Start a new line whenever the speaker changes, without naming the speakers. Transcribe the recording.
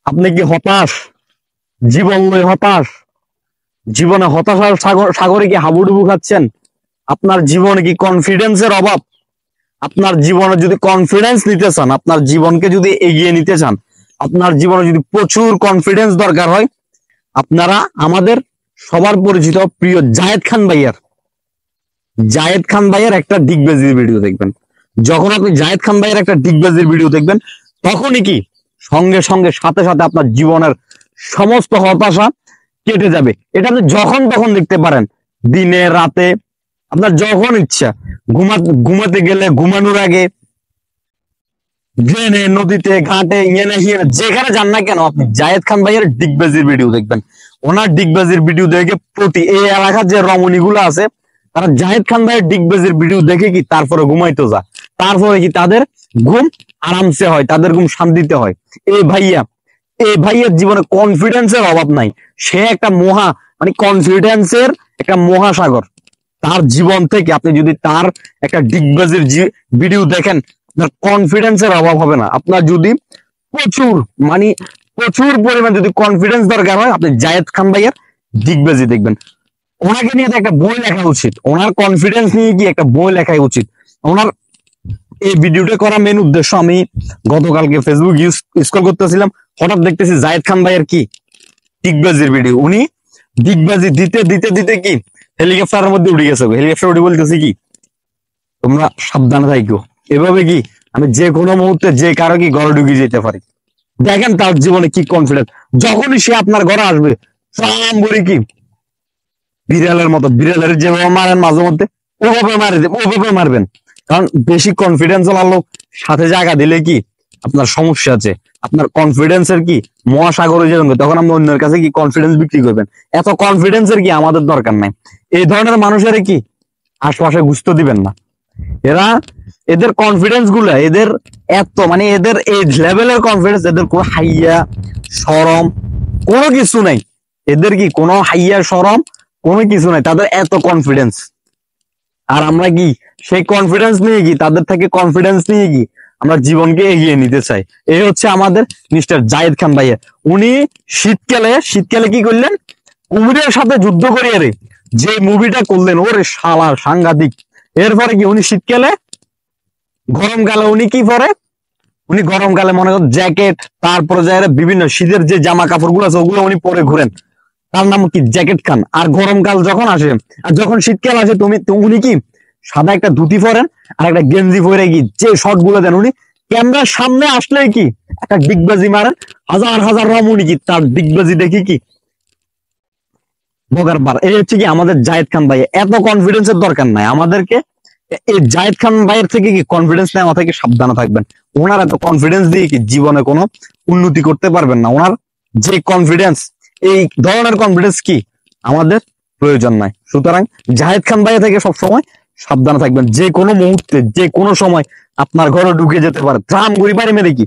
আপনি কি হতাশ? জীবন লই হতাশ? জীবনে হতাশার সাগরে কি হাবুডুবু খাচ্ছেন? আপনার জীবনে কি কনফিডেন্সের অভাব? আপনার জীবনে যদি কনফিডেন্স নিতে চান, আপনার জীবনকে যদি এগিয়ে নিতে চান, আপনার জীবনে যদি প্রচুর কনফিডেন্স দরকার হয়, আপনারা আমাদের সবার পরিচিত প্রিয় জায়েদ খান ভাইয়ের একটা ডিগবাজির ভিডিও দেখবেন। যখন আপনি জায়েদ খান ভাইয়ের একটা ডিগবাজির ভিডিও দেখবেন, তখনই কি সঙ্গে সঙ্গে সাথে সাথে আপনার জীবনের সমস্ত হতাশা কেটে যাবে। এটা আপনি যখন তখন দেখতে পারেন, দিনে রাতে, আপনার যখন ইচ্ছা। ঘুমাতে গেলে, ঘুমানোর আগে, ড্রেনে, নদীতে, ঘাটে, যেখানে যান না কেন, আপনি জায়েদ খান ভাইয়ের ডিগবাজির ভিডিও দেখবেন। ওনার ডিগবাজির ভিডিও দেখে এই এলাকার যে রমণী গুলো আছে, তারা জায়েদ খান ভাইয়ের ডিগবাজির ভিডিও দেখে কি তারপরে ঘুমাইতে যা, তারপরে কি তাদের ঘুম আরামসে হয়, তাদের ঘুম শান্তিতে হয়। এই ভাইয়ের জীবনে কনফিডেন্সের অভাব নাই। সে একটা কনফিডেন্সের একটা মহাসাগর। তার জীবন থেকে আপনি যদি তার একটা ডিগবাজির ভিডিও দেখেন, আপনার কনফিডেন্সের অভাব হবে না। আপনার যদি প্রচুর প্রচুর পরিমাণ যদি কনফিডেন্স দরকার হয়, আপনি জায়েদ খান ভাইয়ের ডিগবাজি দেখবেন। ওনাকে নিয়ে একটা বই লেখা উচিত, ওনার কনফিডেন্স নিয়ে কি একটা বই লেখাই উচিত। ওনার এই ভিডিওটা করা মেন উদ্দেশ্য, আমি গতকালকে ফেসবুক স্ক্রল করতেছিলাম, হঠাৎ দেখতেছি জায়েদ খান ভাইয়ের কি ডিগবাজির ভিডিও। উনি ডিগবাজি দিতে দিতে দিতে কি হেলিকপ্টারের মধ্যে উঠে গেছে। হেলিকপ্টার উঠে বলতেছি কি, তোমরা সাবধানে থাকো, এভাবে কি আমি যে কোনো মুহূর্তে যে কারো কি ঘরে ঢুকে যেতে পারি। দেখেন তার জীবনে কি কনফিডেন্স। যখনই সে আপনার ঘরে আসবে, সাম করে কি বিড়ালের মতো, বিড়ালের যেভাবে মারেন মাঝে মধ্যে, ওভাবে মারবেন। কারণ বেশি কনফিডেন্স ওলার লোক সাথে জায়গা দিলে কি আপনার সমস্যা আছে। আপনার কনফিডেন্সের কি মহাসাগরে যাবেন, তখন আপনি অন্যের কাছে কি কনফিডেন্স বিক্রি করবেন। এত কনফিডেন্সের কি আমাদের দরকার নাই। এই ধরনের মানুষের কি আশপাশে গুরুত্ব দিবেন না। এদের কনফিডেন্স গুলা, এদের এদের এই লেভেলের কনফিডেন্স, এদের কোনো হাইয়া সরম কোনো কিছু নাই। এদের কি কোনো হাইয়া সরম কোনো কিছু নাই, তাদের এত কনফিডেন্স। আর আমরা কি সেই কনফিডেন্স নিয়ে কি, তাদের থেকে কনফিডেন্স নিয়ে কি আমরা জীবনকে এগিয়ে নিতে চাই। এই হচ্ছে আমাদের মিস্টার জায়েদ খান ভাইয়া। উনি শীতকালে কি করলেন, কুমিরের সাথে যুদ্ধ করিয়ে যে মুভিটা করলেন, ওরে শালা সাংঘাতিক। এরপরে কি উনি শীতকালে, গরমকালে উনি কি পরে, উনি গরমকালে মনে করেন জ্যাকেট, তারপরে বিভিন্ন শীতের যে জামা কাপড় গুলো আছে ওগুলো উনি পরে ঘুরেন। তার নাম কি জ্যাকেট খান। আর গরমকাল যখন আসে আর যখন শীতকাল আসে, উনি কি সাদা একটা ধুতি পরেন আর একটা গেঞ্জি পরে কি যে শর্ট গুলো দেন, উনি ক্যামেরার সামনে আসলে কি একটা ডিগবাজি মারেন। হাজার হাজার রমণী কি তার ডিগবাজি দেখি কি বগার বার। এই হচ্ছে কি আমাদের জায়েদ খান ভাই। এত কনফিডেন্সের দরকার নাই আমাদেরকে। এই জায়েদ খান ভাইয়ের থেকে কি কনফিডেন্স নেওয়া থেকে সাবধানে থাকবেন। ওনার এত কনফিডেন্স দিয়ে কি জীবনে কোনো উন্নতি করতে পারবেন না। ওনার যে কনফিডেন্স, এই ধরনের কনফিডেন্স কি আমাদের প্রয়োজন নাই। সুতরাং জায়েদ খান ভাইয়া থেকে সবসময় সাবধানে থাকবেন। যে কোনো মুহূর্তে, যে কোনো সময় আপনার ঘরে ঢুকে যেতে পারে, ট্রাম ঘুরি বাড়ি মেরে কি